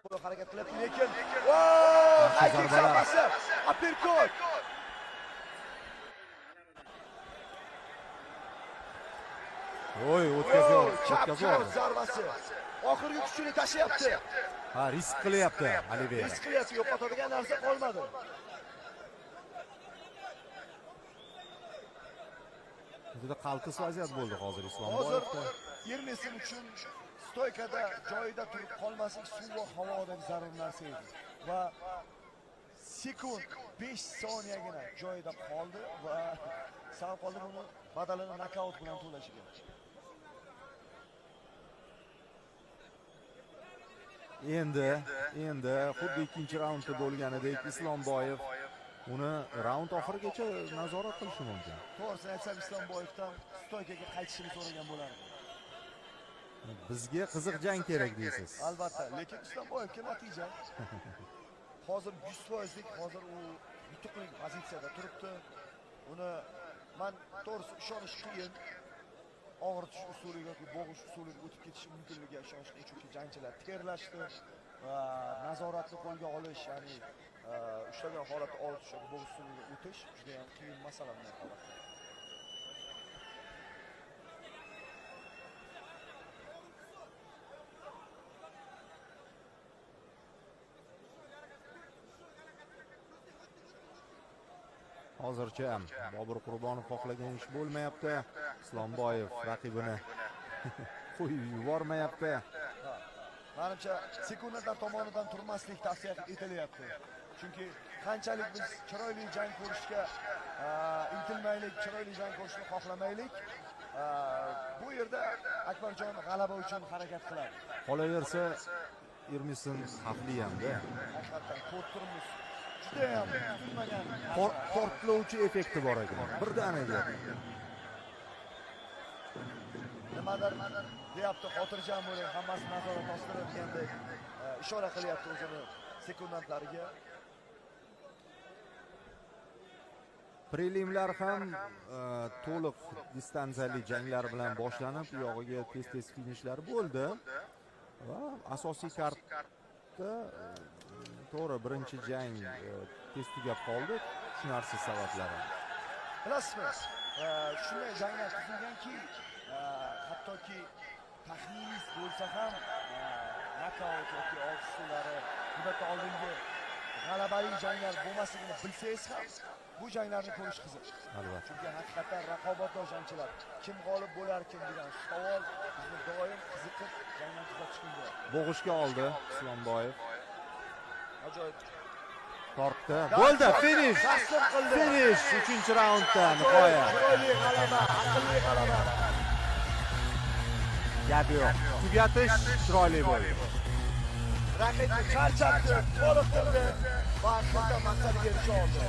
To'liq harakat qilyapti, lekin haykal zarbasi, uppercut. Voy, o'tkazib zarbasi. Oxirgi kuchini tashlayapti. Ha, risk qilyapti Oliveira. Risk qilyapti, yo'qotadigan narsa qolmadi. Juda qaltis vaziyat bo'ldi hozir Islomboyevda. Yermesin uchun stoykada joyida turib qolmaslik suv va havodagi zarur narsa edi. Va sekund 5 soniyagina joyida qoldi va sal qoldi buni badalini nokaut bilan to'lashiga. Endi xuddi ikkinchi raundda bo'lganidek Islomboyev uni raund oxirigacha nazorat qilishi mumkin. To'g'risini aytsam, Islomboyevdan stoykaga qaytishini so'ragan bo'lardim. Bizga qiziq jang kerak deysiz. Albatta, lekin Islomboyevga natija. Hozir 100%lik hozir u yutuqli pozitsiyada turibdi. Uni men to'g'risi ishonish qiyin. Og'ritish usuliga yoki bo'g'ish usuliga o'tib ketishi mumkinligiga ishonish qiyin, chunki jangchilar terlashdi va nazoratni qo'lga olish, ya'ni ushlagan holatda og'ritish yoki bo'g'ish usuliga o'tish juda ham qiyin masala bunday holatda. Hozircha Bobur Qurbonov xohlagan ish bo'lmayapti. Islomboyev raqibini qo'yib yubormayapti. Menimcha sekundlar tomonidan turmaslik tavsiya etilyapti. Chunki qanchalik biz chiroyli jang ko'rishga intilmaylik, chiroyli jang ko'rishni xohlamaylik, bu yerda Akbarjon g'alaba uchun harakat qiladi. Qolaversa, Yermesin xavfli hamda. Haqiqatan ko'rtirmiz. Juda ham kutilmagan portlovchi effekti bor ekan. Birdaniga. Nimadir deyapti, xotirjam bo'ling, hammasi nazorat ostida degandek ishora qilyapti o'zini sekundantlariga. Prelimlar ham to'liq distansiyali janglar bilan boshlanib, u yog'iga tez finishlar bo'ldi. Va asosiy kartda to'g'ri birinchi jang tez tugab qoldi, tushunarsiz sabablar. Bilasizmi, shunday janglar tuzilganki, hattoki taxminiy bo'lsa ham nokaut yoki ot usullari albatta oldingi g'alabali janglar bo'lmasligini bilsangiz ham bu janglarni ko'rish qiziq. Albatta. Chunki haqiqatan raqobatdosh jangchilar, kim g'olib bo'larkin degan savol bizni doim qiziqib jangni kuzatishga undaydi. Bo'g'ishga oldi Islomboyev. Ajoyib. Tortdi. Bo'ldi, finish. Finish 3-raundda nihoyat. Chiroyli g'alaba, aqlli g'alaba. Gap yo'q. Tugatish chiroyli bo'ldi. Raqibni charchatdi, toliqtirdi va katta maqsadga erisha oldi.